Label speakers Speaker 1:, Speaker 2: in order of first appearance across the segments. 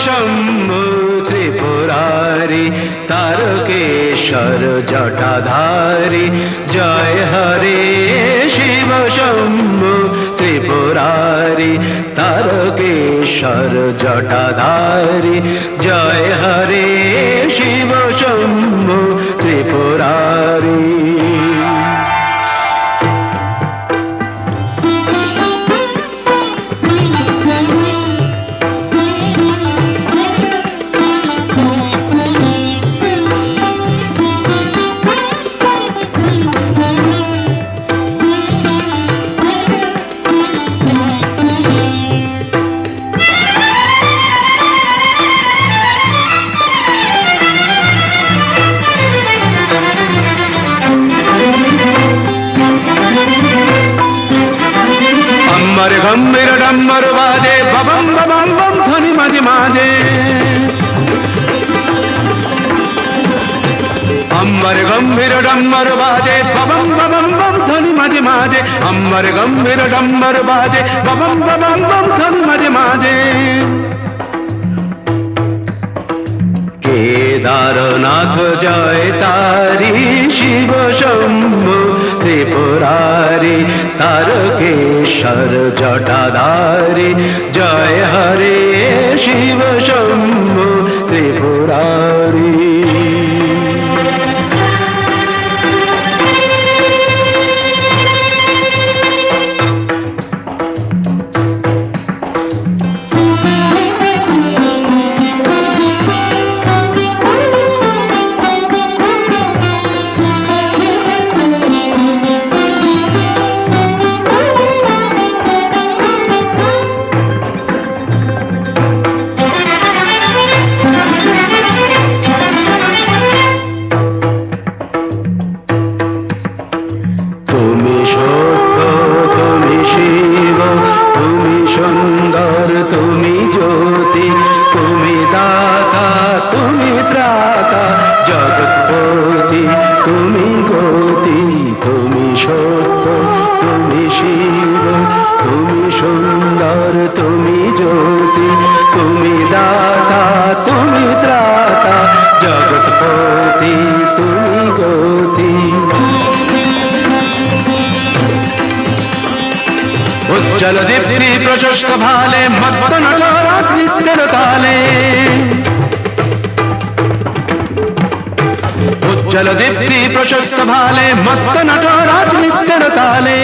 Speaker 1: शम्भो त्रिपुरारी तारकेश्वर जटाधारी जय हरे शिव शम्भो त्रिपुरारी तारकेश्वर जटाधारी जय हरे शिव शम्भो त्रिपुरारी। गंभीर डम्बर बाजे बबम बबम बम ध्वनि माजे माजे अम्बर गंभीर डम्बर बाजे बबम बबम बम ध्वनि माजे माजे अम्बर गंभीर डम्बर बाजे बबम बबम बम ध्वनि माजे माजे। केदारनाथ जय तारी शिव शंभो त्रिपुरारी तारकेश्वर जटाधारी जय हरे शिव शंभो त्रिपुरारी। जलदीप्ति प्रशस्त भाले मत्त नटराज नित्यर ताले जलदीप्ति प्रशस्त भाले मत्त नटराज नित्यर ताले।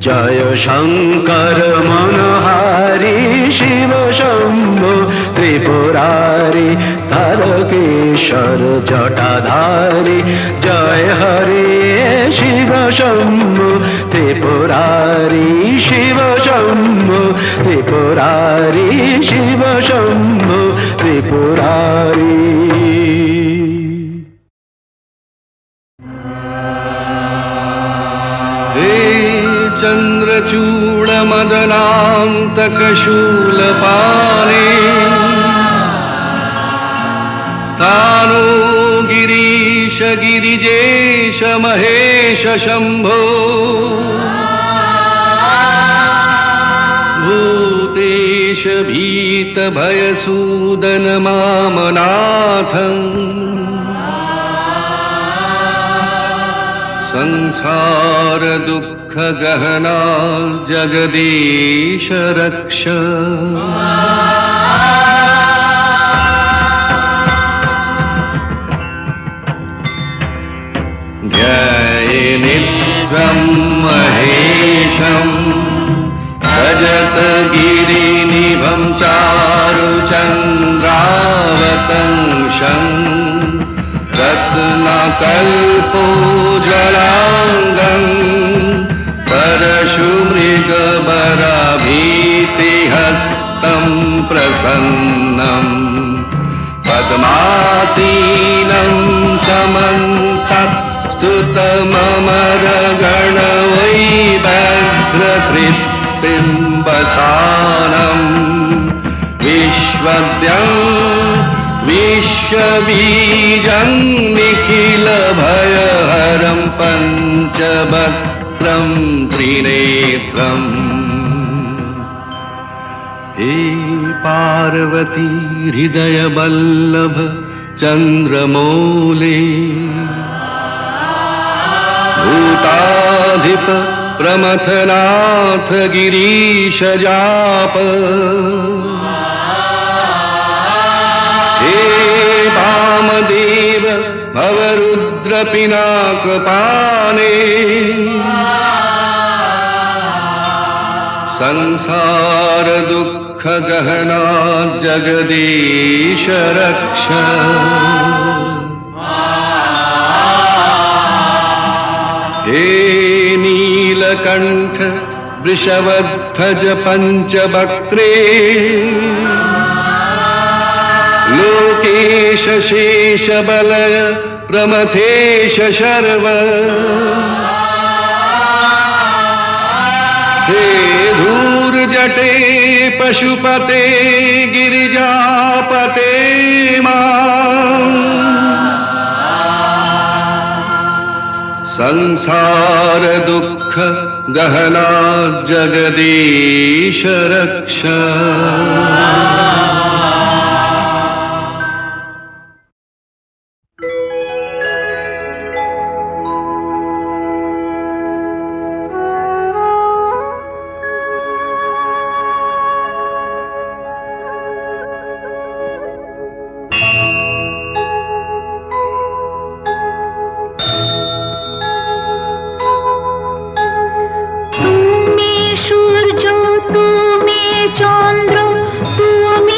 Speaker 1: जय शंकर मनोहारी शिव शंभो त्रिपुरारी तारकेश्वर जटाधारी जय हरे शिव शंभो त्रिपुरारी शिव शंभो त्रिपुरारी शिव शंभो त्रिपुरारी।
Speaker 2: चंद्रचूड़ मदनान्तकशूलपाणे स्थानो गिरीश गिरिजेश महेश शंभो भूतेश भीत भयसूदन मामनाथं संसार दुःख गहना जगदीश रक्ष। ध्याये नित्यं महेशं भजत गिरिनिभं चारुचन्द्रावतंशं रत्नकल्पोज्ज्वलाङ्गं परशुमृगबराभीतिहस्तं प्रसन्नं पद्मासीनं समन्तस्तुतममरगणवैव्याघ्रकृत्तिम्बसानं विश्वद्यं विश्वबीजं निखिलभयहरं पञ्चवक्त्रं त्रिनेत्रम् हे पार्वती हृदय वल्लभ चंद्रमौले भूताधिप प्रमथनाथ गिरीश जाप हे वामदेव भवरुद्र पिनाक पाने संसार दुख गहना जगदीश रक्ष हे नीलकंठ वृषभध्वज पंचवक्त्रे लोकेश शेष बलय प्रमथेश शर्व हे धूर जटे पशुपते गिरिजापते संसार दुख गहना जगदीश रक्ष
Speaker 3: তুমি সূর্য তুমি চন্দ্র তুমি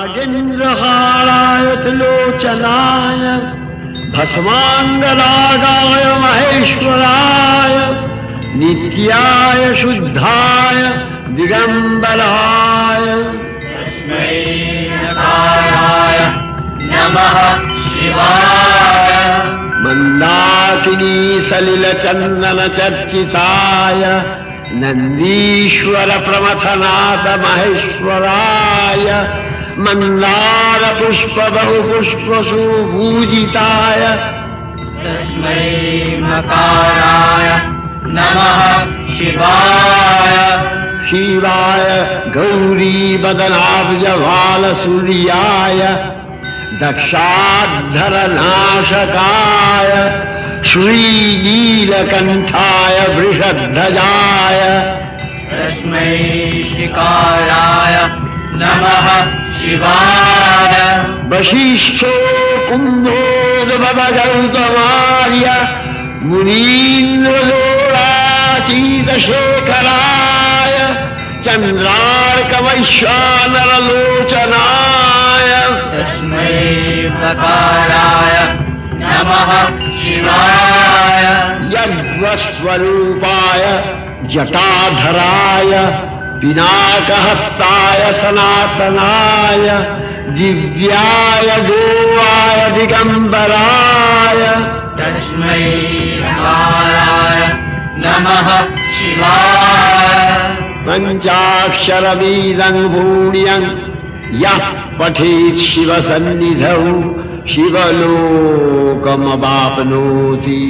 Speaker 3: नागेन्द्रहाराय त्रिलोचनाय भस्माङ्गरागाय महेश्वराय नित्याय शुद्धाय दिगंबराय
Speaker 4: तस्मै नकाराय नमः शिवाय
Speaker 3: मंदाकिनी सलिल चंदन चर्चिताय नंदीश्वर प्रमथनाथ महेश्वराय मंदार पुष्प बहु पुष्प सुपूजिताय
Speaker 4: तस्मै नकाराय नमः शिवाय
Speaker 3: शिवाय गौरी बदनाब्ज भाल सूर्याय दक्षाधर नाशकाय श्रीनीलकंठाय वृषध्वजाय
Speaker 4: तस्मै शिकाराय नमः शिवाय
Speaker 3: वशिष्ठो कुम्भोद्भव गौतमार्य मुनीन्द्रलोलाचीतशेखराय चन्द्रार्कवैश्वानरलोचनाय
Speaker 4: तस्मै नकाराय नमः शिवाय
Speaker 3: यज्ञस्वरूपाय जटाधराय पिनाकहस्ताय सनातनाय दिव्याय गोवाय दिगंबराय
Speaker 4: तस्मै नकाराय नमः शिवाय
Speaker 3: पंचाक्षरमीदं भूण्यं यः पठेत् शिवसन्निधौ शिवलोकमवाप्नोति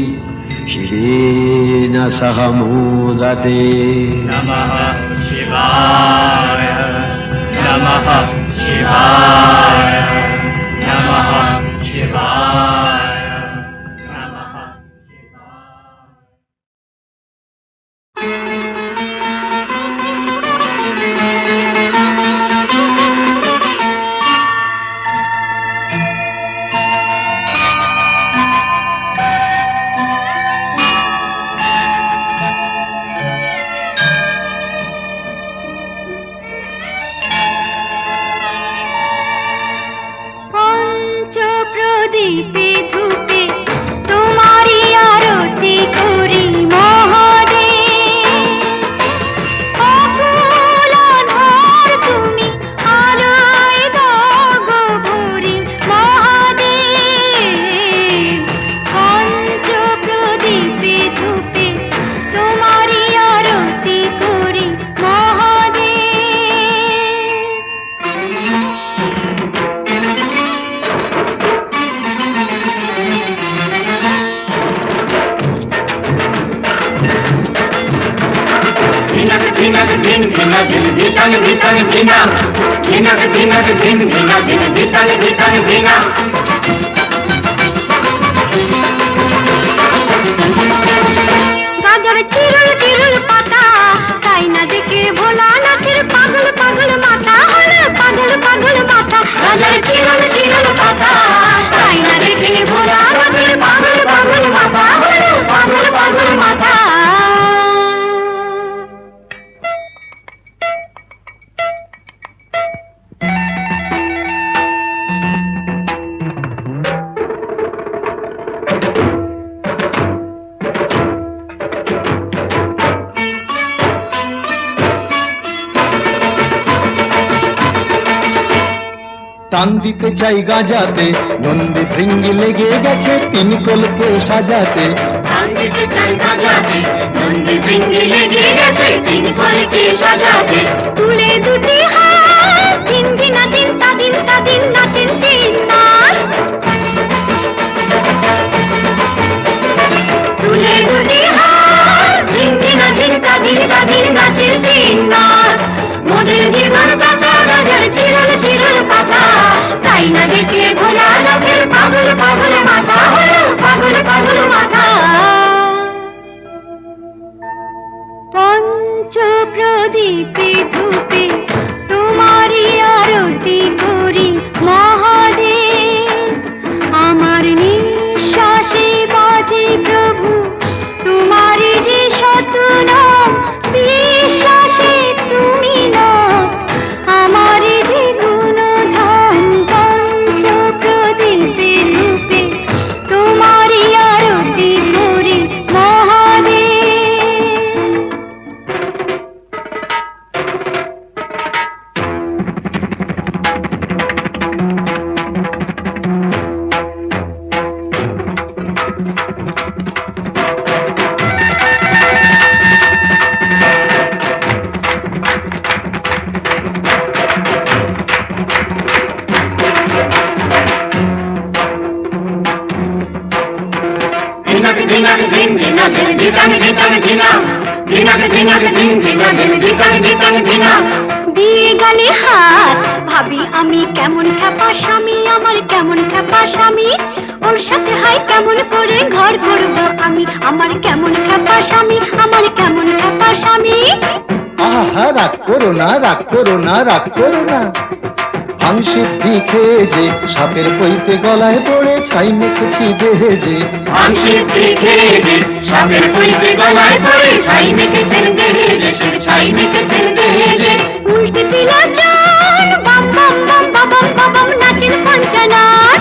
Speaker 3: शिवेन सह मोदते
Speaker 4: नमः शिवाय नमः शिवाय नमः शिवाय नमः
Speaker 5: পঞ্চপ্রদীপে ধূপে তোমারি আরতি করি মহাদেব। অকুল আধার তুমি আলোয় দাও গো ভরি মহাদেব। পঞ্চপ্রদীপে ধূপে তোমারি আরতি করি গাজর চিরুল চিরুল পাতা তাই না দেখে ভোলানাথের পাগল পাগল মাথা হলো পাগল পাগল মাথা। গাজর চিরুল চিরুল পাতা তাই না দেখে ভোলানাথের পাগল পাগল মাথা হলো পাগল পাগল মাথা।
Speaker 6: টান দিতে চাই গাজাতে নন্দী ভৃঙ্গি লেগে গেছে তিন কলকে সাজাতে।
Speaker 5: তুলে দুটি হাত দিন দিনা দিন তাদিন তাদিন নাচেন তিন নার। তুলে দুটি হাত দিন দিনা দিন তাদিন তাদিন নাচেন তিন নার। মোদের জীবন পাতা গাজর চিরল চিরল পাতা তাই না দেখে ভোলা লোকের পাগল পাগল মাথা হলো পাগল পাগল মাথা। পঞ্চপ্রদীপে ধূপে তোমারি আরতি করি মহাদেব। আমার নিঃশ্বাসে বাজে প্রভু তোমারি যে শতনাম। বিশ্বাসে তুমি না আমার যে গুণধাম। ধিনাক ধিনাক ধিন ধিনা ধিন ধিতাং ধিতাং ধিনা ধিনাক ধিনাক ধিন ধিনা ধিন ধিতাং ধিতাং ধিনা দিয়ে গেলে হাত ভাবি আমি কেমন খ্যাপা স্বামী আমার কেমন খ্যাপা স্বামী ওর সাথে হয় কেমন করে ঘর করব আমি আমার কেমন খ্যাপা স্বামী আমার কেমন খ্যাপা স্বামী
Speaker 6: আহা রাগ করো না রাগ করো না রাগ করো না ভাংসিদ্ধি খেয়ে যে সাপের বইতে গলায় পড়ে ছাই মেখেছি দেহে যে
Speaker 5: ভাংসিদ্ধি খেয়ে যে সাপের বইতে গলায় পড়ে ছাই মেখেছেন দেহে যে ছাই মেখেছেন দেহে যে উল্টে দিল জান বাম বাম বাম বাবাম বাবাম নাচেন পঞ্চনাথ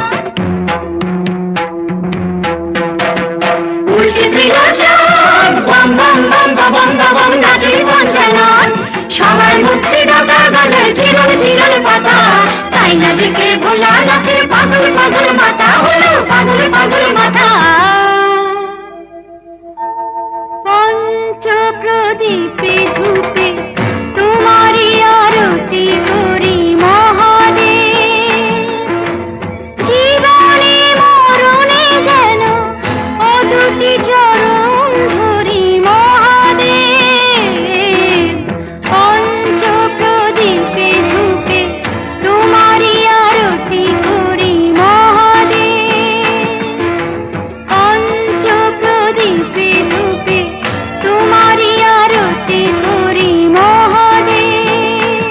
Speaker 5: উল্টে দিল জান বাম বাম বাম বাবাম বাবাম নাচেন পঞ্চনাথ সবার মুক্তি দাতা গাছের চিরল চিরল পাতা তাই না দেখে ভোলা নাথের পাগল পাগল মাথা হলো পাগল পাগল মাথা পঞ্চ প্রদীপে ধূপে তোমারই আরতি করি মহাদেব জীবনে মরণে যেন ও দুটি চরণ ধরি মহাদেব পঞ্চ প্রদীপে ধূপে তোমারই আরতি করি মহাদেব পঞ্চ প্রদীপে ধূপে তোমারই আরতি করি মহাদেব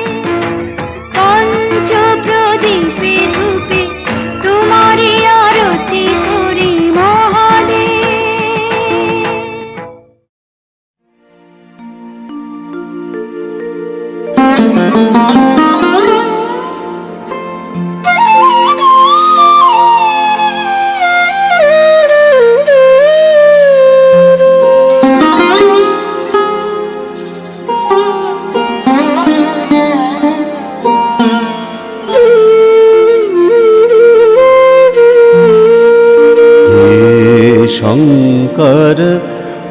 Speaker 5: পঞ্চ প্রদীপে ধূপে তোমারই আরতি করি মহাদেব
Speaker 6: শঙ্কর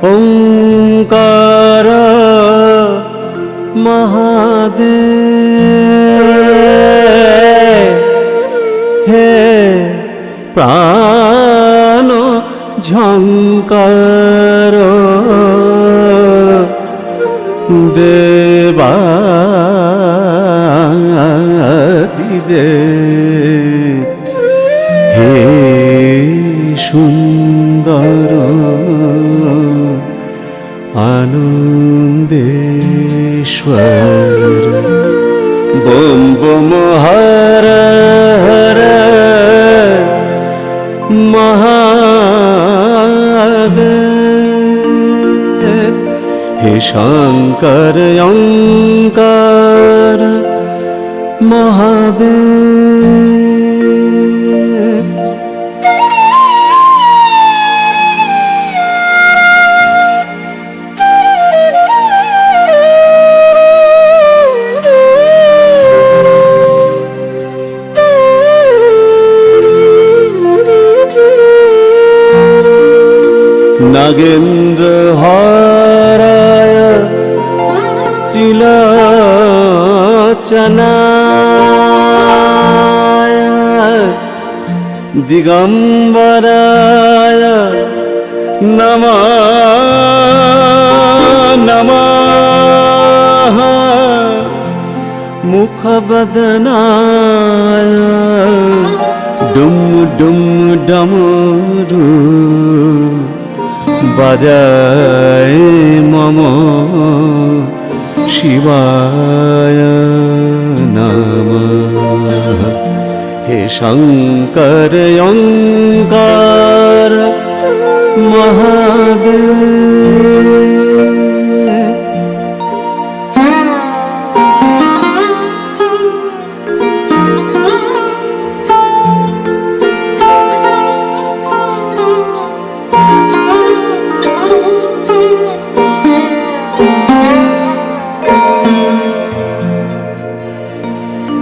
Speaker 6: ওঙ্কার মহাদেব হে প্রাণ ঝঙ্কার দেবাদিদেব হে সুন্দর আনন্দেশ্বর বম বম হর হর মহাদেব হে শঙ্কর ওঙ্কার মহাদেব নাগেন্দ্র হরায় ত্রিলোচনায় দিগম্বরায় নমঃ নমঃ মুখবদনায় ডুম ডুম ডমরু বাজায় মম শিবায় নমঃ হে শঙ্কর ওঙ্কার মহাদেব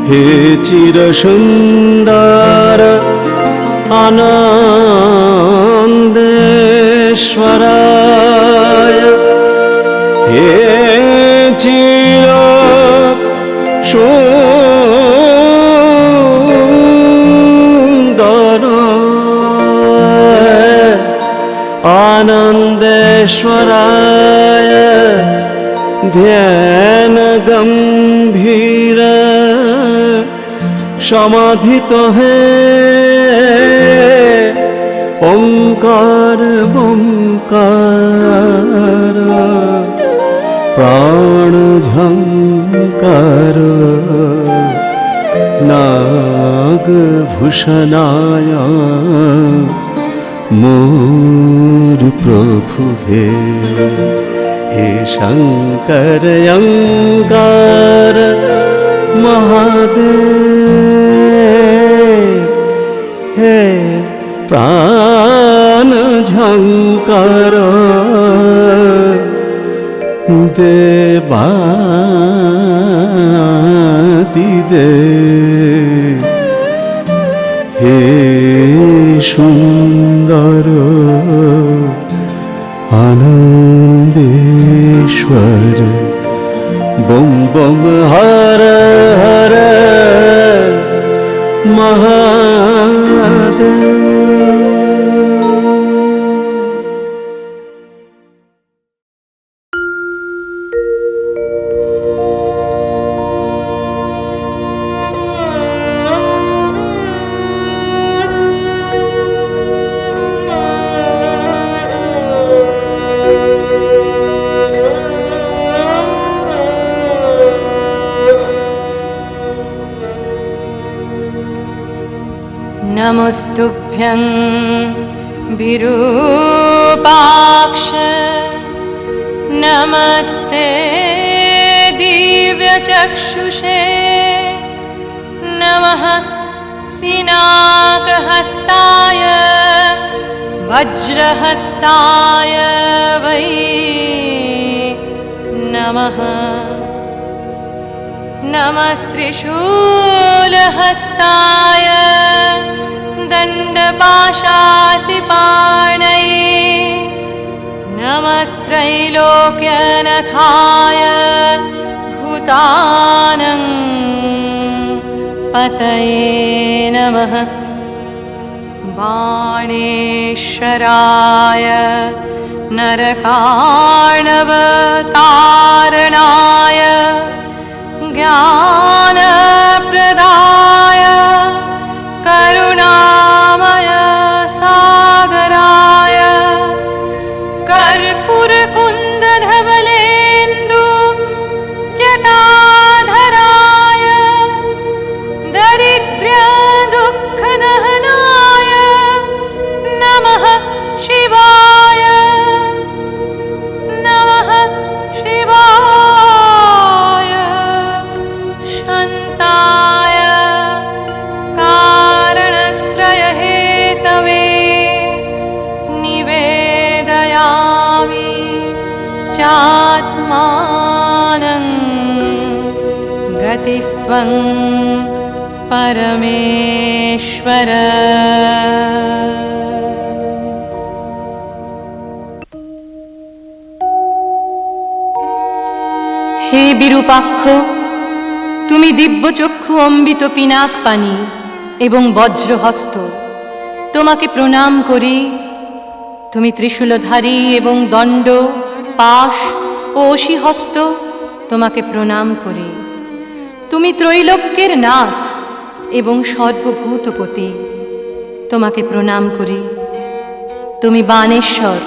Speaker 6: হে চির সুন্দর আনন্দেশ্বরায় হে চির সুন্দর
Speaker 7: महेश्वराय ध्यान गंभीर समाधित है ओंकार ओंकार प्राण झंकार नागभूषणाय मोर प्रभु हे शंकर अंगार महादेव हे प्राण झंकार देवादिदेव हे सुंदर आनंदेश्वर बम बम हर हर महादेव।
Speaker 8: नमस्तुभ्यं विरूपाक्ष नमस्ते दिव्यचक्षुषे नमः पिनाकहस्ताय वज्रहस्ताय वै नमः नमस्त्रिशूलहस्ताय दण्डपाशासिपाणये नमस्त्रैलोक्यनाथाय भूतानं पतये नमः बाणेश्वराय नरकार्णवतारणाय ज्ञानप्रदाय करुणामय सागराय कर्पूरकुन्दधवलेन्दु जटाधराय दरिद्र्यदुःखदहनाय नमः शिवाय नमः शिवाय शान्ताय कारणत्रयहेतवे निवेदयामि चात्मानं गतिस्त्वं परमेश्वर। হে বিরূপাক্ষ, তুমি দিব্যচক্ষু অম্বিত পিনাক পানি এবং বজ্রহস্ত, তোমাকে প্রণাম করি। তুমি ত্রিশূলধারী এবং দণ্ড পাশ ও অসিহস্ত, তোমাকে প্রণাম করি। তুমি ত্রৈলোক্যের নাথ এবং সর্বভূতপতি, তোমাকে প্রণাম করি। তুমি বাণেশ্বর,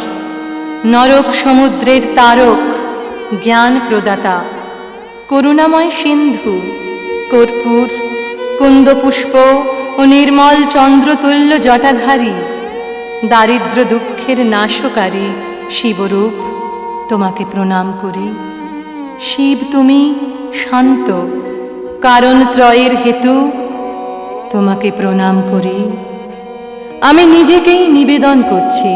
Speaker 8: নরক সমুদ্রের তারক, জ্ঞান প্রদাতা, করুণাময় সিন্ধু, কর্পূর কুন্দপুষ্প ও নির্মল চন্দ্রতুল্য জটাধারী, দারিদ্র দুঃখের নাশকারী শিবরূপ, তোমাকে প্রণাম করি। শিব তুমি শান্ত, কারণ ত্রয়ের হেতু, তোমাকে প্রণাম করি। আমি নিজেকেই নিবেদন করছি,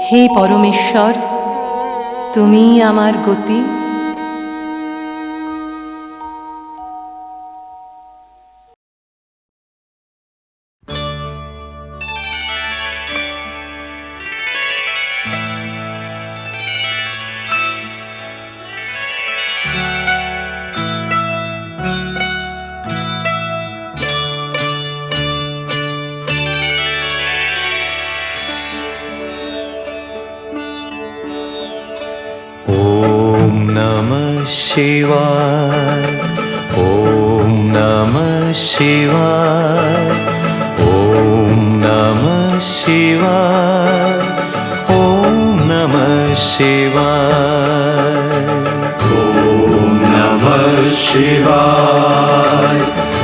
Speaker 8: হে পরমেশ্বর, তুমি আমার গতি।
Speaker 7: শিবায়, ওম নমঃ শিবায়, ওম নমঃ শিবায়, ওম নমঃ শিবায়, ওম নমঃ শিবায়,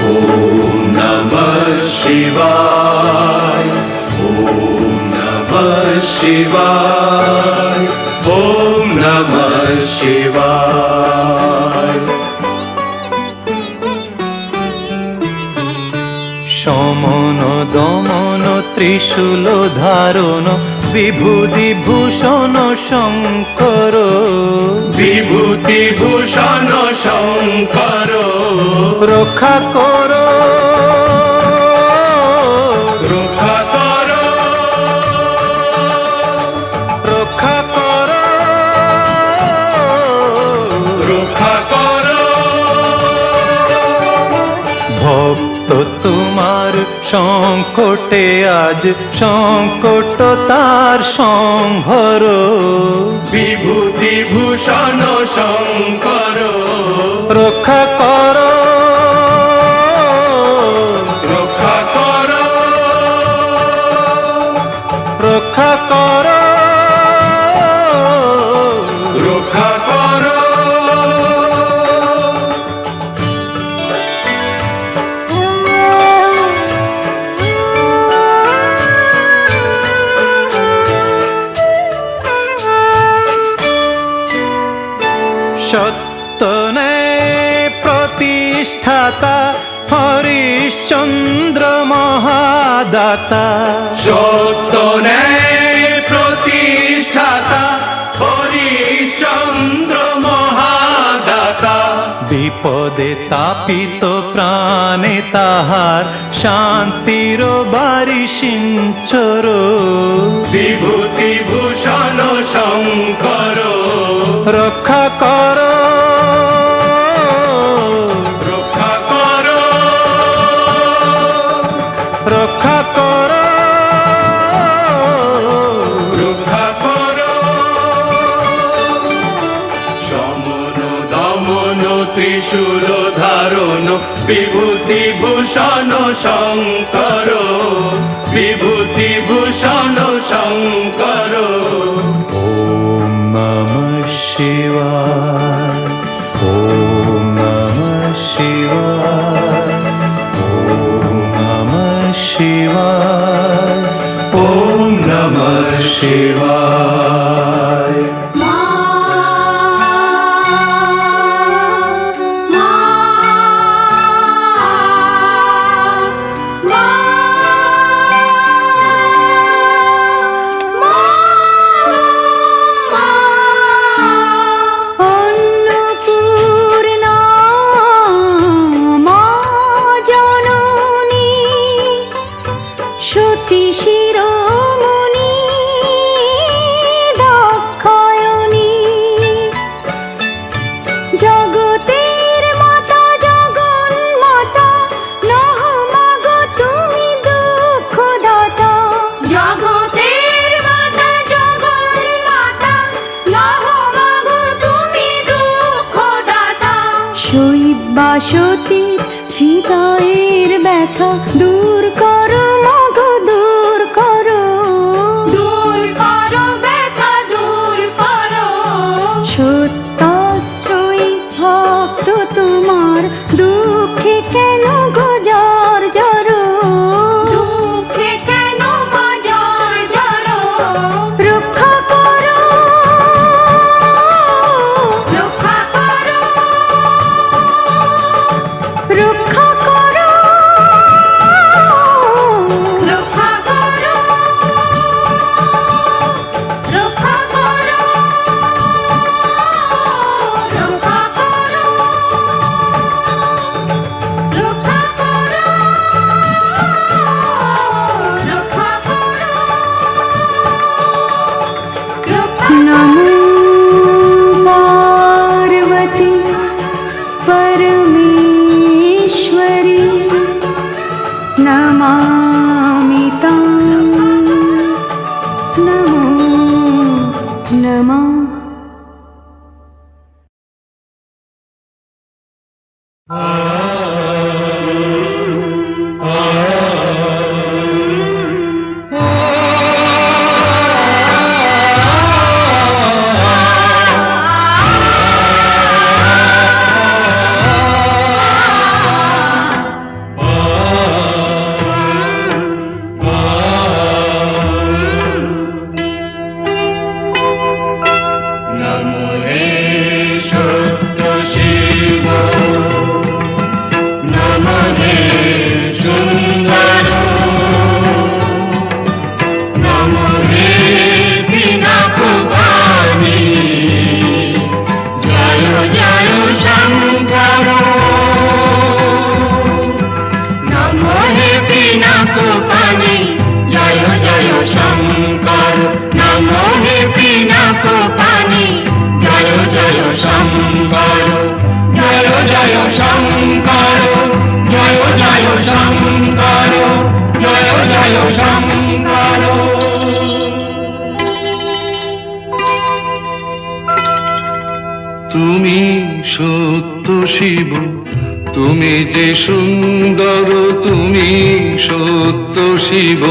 Speaker 7: ওম নমঃ শিবায়, ওম নমঃ শিবায়, ওম নমঃ শিবায়। সমন দমন ত্রিশূল ধারণ বিভূতি ভূষণ শঙ্কর, বিভূতি ভূষণ শঙ্কর, রক্ষা করো, রক্ষা করো, রক্ষা করো, রক্ষা করো। ভক্ত তোমার সংকটে আজ সংকট তার সংহর, বিভূতি ভূষণ শঙ্কর, রক্ষা করো, রক্ষা করো, রক্ষা করো, রক্ষা করো। সত্য ন্যায় প্রতিষ্ঠাতা হরিশ্চন্দ্র মহাদাতা, সত্য ন্যায় প্রতিষ্ঠাতা হরিশ্চন্দ্র মহাদাতা, বিপদে তাপিত প্রাণে তাহার শান্তির বারি সিঞ্চর, বিভূতি ভূষণ শঙ্কর, রক্ষা করো, রক্ষা করো, রক্ষা করো, রক্ষা করো। সমন দমন ত্রিশূল ধারণ বিভূতি ভূষণ শঙ্কর, বিভূতি ভূষণ শঙ্কর। ওম নমঃ শিবায়, ওম নমঃ শিবায়, ওম নমঃ শিবায়, ওম নমঃ শিবায়।
Speaker 5: মা মা মা অন্নপূর্ণা মা জননী সতী শিরোমণি দক্ষায়ণী, জগতের মাতা জগন্মাতা নহ মাগো তুমি দুঃখদাতা, জগতের মাতা জগন্মাতা নহ মাগো তুমি দুঃখদাতা। শৈবাসতীর হৃদয়ের ব্যথা দূর করো মাগো, দূর করো, দূর করো ব্যথা দূর করো। সত্যাশ্রয়ী ভক্ত তোমার দুঃখে কেন গো জর জর, দুঃখে কেন মা জর জর, রক্ষা করো, রক্ষা করো, রক্ষা করো, রক্ষা করো, রক্ষা করো, রক্ষা করো, রক্ষা করো, রক্ষা করো। নমো পার্বতী परमेश्वरी नमामि तां, नमो नमः।
Speaker 2: তুমি সত্য শিব, তুমি যে সুন্দর, তুমি সত্য শিব,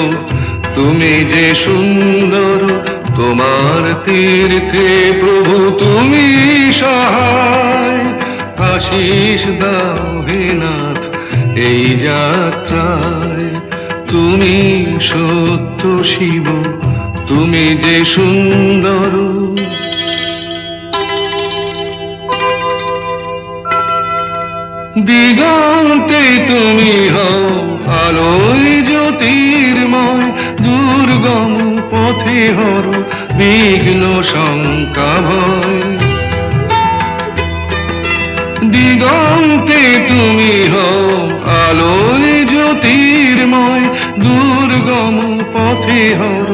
Speaker 2: তুমি যে সুন্দর, তোমার তীর্থে প্রভু তুমি সহায়। আশিস দাও হে নাথ এই যাত্রায়, তুমি সত্য শিব, তুমি যে সুন্দর। দিগন্তে তুমি হও আলোয় জ্যোতির্ময়, দুর্গম পথে হর বিঘ্ন শঙ্কা ভয়। দিগন্তে তুমি হও আলোয় জ্যোতির্ময়, দুর্গম পথে হর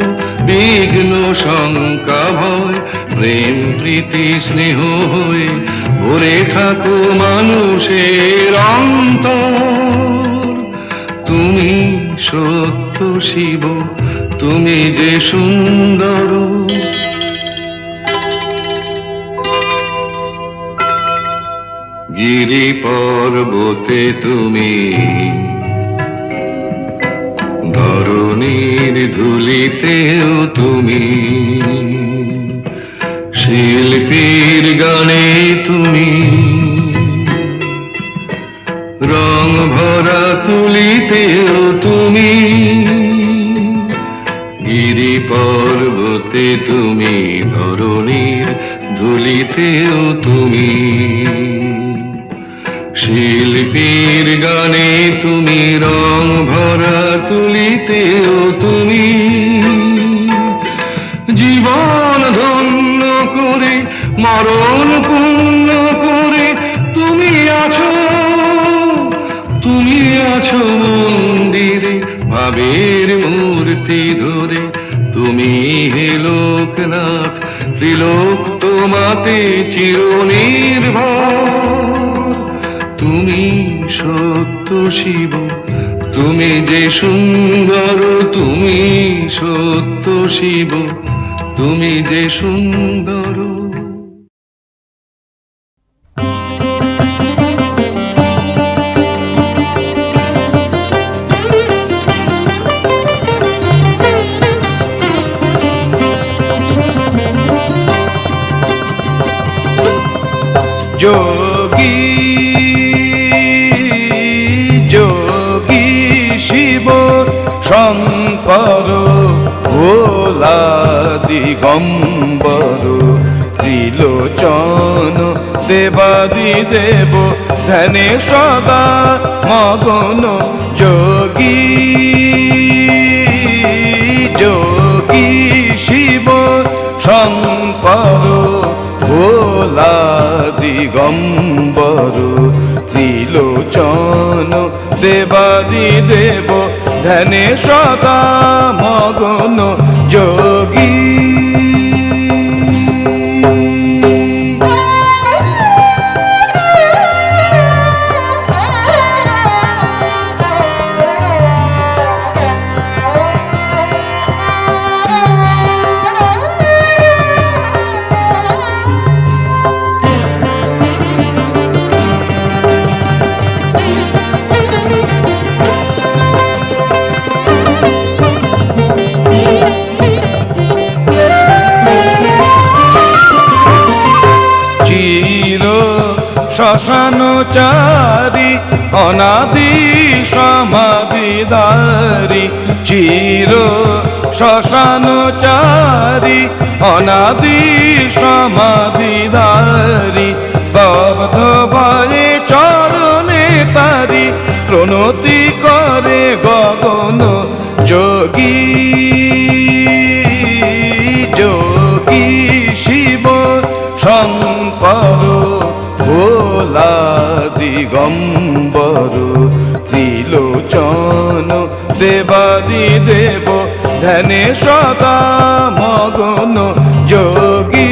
Speaker 2: বিঘ্ন শঙ্কা ভয়। প্রেম প্রীতি স্নেহ হয়ে ভরে থাকো মানুষের অন্তর, তুমি সত্য শিব, তুমি যে সুন্দর। গিরি পর্বতে তুমি, ধরণীর ধুলিতেও তুমি, শিল্পীর গানে তুমি, রং ভরা তুলিতেও তুমি। গিরি পর্বতে তুমি, ধরণীর ধুলিতেও তুমি, শিল্পীর গানে তুমি, রং ভরা তুলিতেও তুমি। জীবন ধন্য করে মরণ পূর্ণ করে তুমি আছো, তুমি আছো মন্দিরে ভাবের মূর্তি ধরে। তুমি হে লোকনাথ, ত্রিলোক তোমাতে চিরনির্ভর। তুমি সত্য শিব, তুমি যে সুন্দর, তুমি সত্য শিব, তুমি যে সুন্দর।
Speaker 1: যোগী যোগী শিব শঙ্কর ভোলা দিগম্বর, ত্রিলোচন দেবাদি দেব ধ্যানে সদা মগন। যোগী যোগী শিব শঙ্কর ভোলা দিগম্বর, ত্রিলোচন দেবাদি দেব ধ্যানে সদা মগন। যোগী
Speaker 2: শ্মশানচারী অনাদি সমাধিদারি চির শ্মশানচারী অনাদি সমাধিদারি স্তব্ধ ভয়ে চরণে তারি প্রণতি করে গগন যোগী যোগী শিব শঙ্কর ভোলা দিগম্বর ত্রিলোচন দেবাদি দেব ধ্যানে সদা মগন যোগী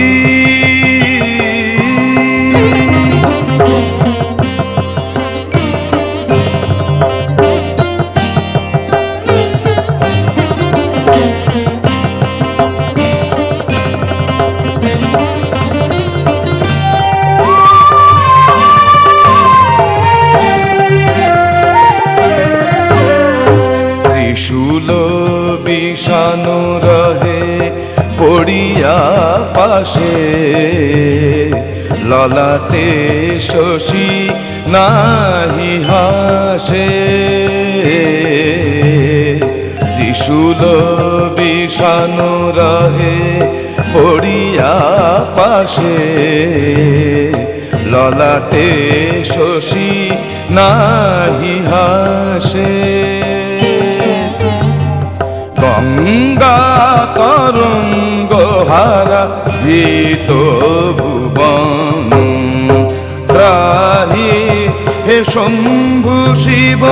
Speaker 2: ত্রিশূল বিষাণু রহে পড়িয়া পাশে ললাটে শশী নাহি হাসে ত্রিশূল বিষাণু রহে পড়িয়া পাশে ললাটে শশী নাহি হাসে গঙ্গা তরঙ্গ হারা ভীত ভুবন ত্রাহি হে শম্ভু শিব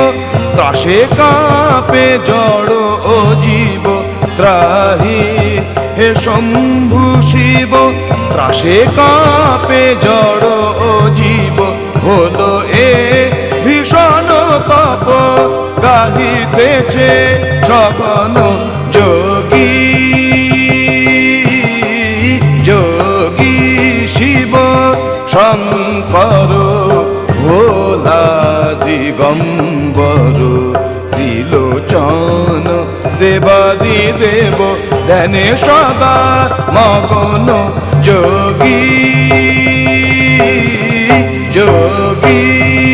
Speaker 2: ত্রাসে কাঁপে জড় ও জীব ত্রাহি হে শম্ভু শিব ত্রাসে কাঁপে জড় ও জীব হলো এ ভীষণ পাপ গাহিতেছে সগন যোগী যোগী শিব শঙ্কর ভোলা দিগম্বর ত্রিলোচন দেবাদি দেব ধ্যানে সদা মগন যোগী যোগী